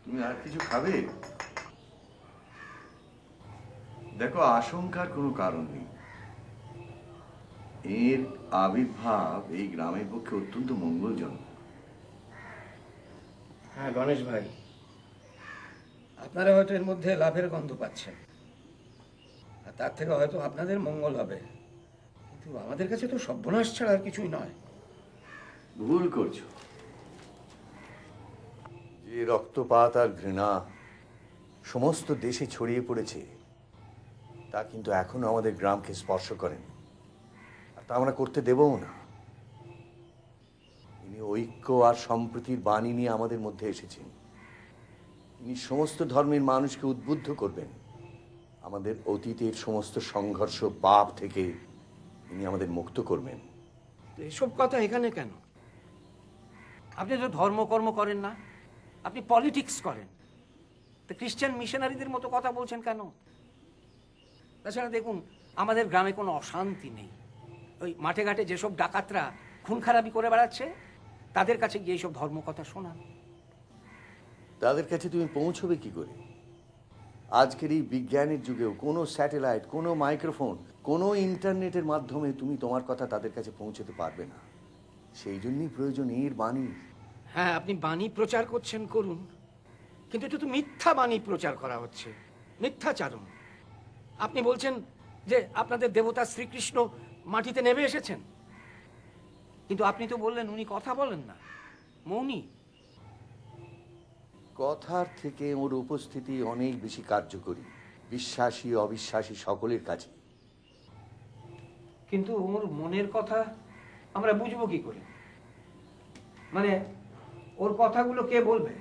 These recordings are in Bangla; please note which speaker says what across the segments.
Speaker 1: তুমি আর কিছু খাবে? দেখো, আশঙ্কার কোনো কারণ নেই। এর আবির্ভাব এই গ্রামের পক্ষে অত্যন্ত মঙ্গলজনক।
Speaker 2: হ্যাঁ গণেশ ভাই, আপনারা হয়তো এর মধ্যে লাভের গন্ধ পাচ্ছেন, আর তার থেকে হয়তো আপনাদের মঙ্গল হবে, কিন্তু আমাদের কাছে তো সর্বনাশ ছাড়া আর কিছুই নয়।
Speaker 1: ভুল করছো। যে রক্তপাত আর ঘৃণা সমস্ত দেশে ছড়িয়ে পড়েছে তা কিন্তু এখনো আমাদের গ্রামকে স্পর্শ করেনি, আর তা আমরা করতে দেবও না। তিনি ঐক্য আর সম্প্রীতির বাণী নিয়ে আমাদের মধ্যে এসেছেন। তিনি সমস্ত ধর্মের মানুষকে উদ্বুদ্ধ করবেন। আমাদের অতীতের সমস্ত সংঘর্ষ পাপ থেকে তিনি আমাদের মুক্ত করবেন।
Speaker 2: এসব কথা এখানে কেন? আপনি তো ধর্মকর্ম করেন না, আপনি পলিটিক্স করেন, তো খ্রিস্টান মিশনারিদের মতো কথা বলছেন কেন? তাছাড়া দেখুন, আমাদের গ্রামে কোনো অশান্তি নেই। ওই মাঠে ঘাটে যেসব ডাকাতরা খুন খারাপি করে বেড়াচ্ছে, তাদের কাছে গিয়ে এইসব ধর্মকথা শোনান।
Speaker 1: তাদের কাছে তুমি পৌঁছবে কি করে? আজকের এই বিজ্ঞানের যুগেও কোনো স্যাটেলাইট, কোনো মাইক্রোফোন, কোনো ইন্টারনেটের মাধ্যমে তুমি তোমার কথা তাদের কাছে পৌঁছতে পারবে না। সেই জন্যই প্রয়োজন এর বাণী।
Speaker 2: হ্যাঁ, আপনি বাণী প্রচার করছেন, করুন, কিন্তু এটা তো মিথ্যা বাণী প্রচার করা হচ্ছে, মিথ্যাচারণ। আপনি বলছেন যে আপনাদের দেবতা শ্রীকৃষ্ণ মাটিতে নেমে এসেছেন, কিন্তু আপনি তো বললেন উনি কথা বলেন না, মৌনী।
Speaker 1: কথার থেকে ওর উপস্থিতি অনেক বেশি কার্যকরী, বিশ্বাসী অবিশ্বাসী সকলের কাছে।
Speaker 2: কিন্তু ওর মনের কথা আমরা বুঝবো কি করে? মানে ওর কথাগুলো কে বলবে?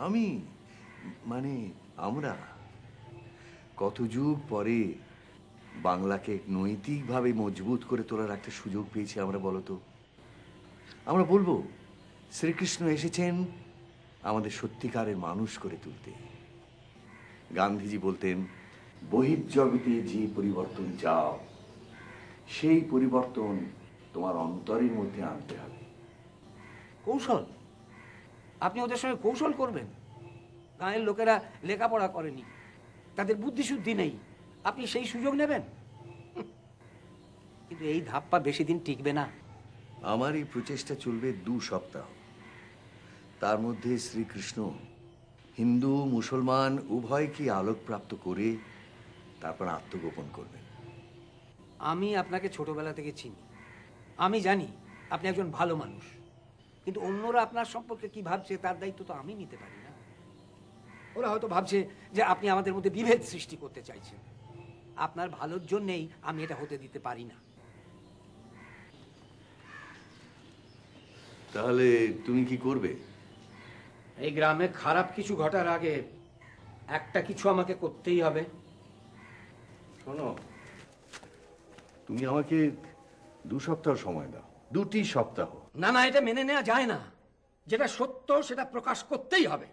Speaker 1: আমি, মানে আমরা। কত যুগ পরে বাংলাকে নৈতিকভাবে মজবুত করে তোলার একটা সুযোগ পেয়েছি আমরা, বলতো। আমরা বলবো শ্রীকৃষ্ণ এসেছেন আমাদের সত্যিকারের মানুষ করে তুলতে। গান্ধীজি বলতেন, বহির্জগতে যে পরিবর্তন চাও সেই পরিবর্তন তোমার অন্তরের মধ্যে আনতে হবে।
Speaker 2: কৌশল? আপনি ওদের সঙ্গে কৌশল করবেন? গাঁয়ের লোকেরা লেখাপড়া করেনি, তাদের বুদ্ধিশুদ্ধি নেই, আপনি সেই সুযোগ নেবেন? কিন্তু এই ধাপ্পা বেশি দিন টিকবে না।
Speaker 1: আমার এই প্রচেষ্টা চলবে 2 সপ্তাহ। তার মধ্যে শ্রীকৃষ্ণ হিন্দু মুসলমান উভয়কে আলোকপ্রাপ্ত করে তারপর আত্মগোপন করবেন।
Speaker 2: আমি আপনাকে ছোটবেলা থেকে চিনি, আমি জানি আপনি একজন ভালো মানুষ, কিন্তু অন্যরা আপনার সম্পর্কে কি ভাবছে তার দায়িত্ব তো আমি নিতে পারি না। ওরা হয়তো ভাবছে যে আপনি আমাদের মধ্যে বিভেদ সৃষ্টি করতে চাইছেন। আপনার ভালোর জন্যেই আমি এটা হতে দিতে পারি না।
Speaker 1: তাহলে তুমি কি করবে?
Speaker 2: এই গ্রামে খারাপ কিছু ঘটার আগে একটা কিছু আমাকে করতেই হবে।
Speaker 1: শোনো, তুমি আমাকে 2 সপ্তাহ সময় দাও, 2টি সপ্তাহ।
Speaker 2: না না, এটা মেনে নেওয়া যায় না। যেটা সত্য সেটা প্রকাশ করতেই হবে।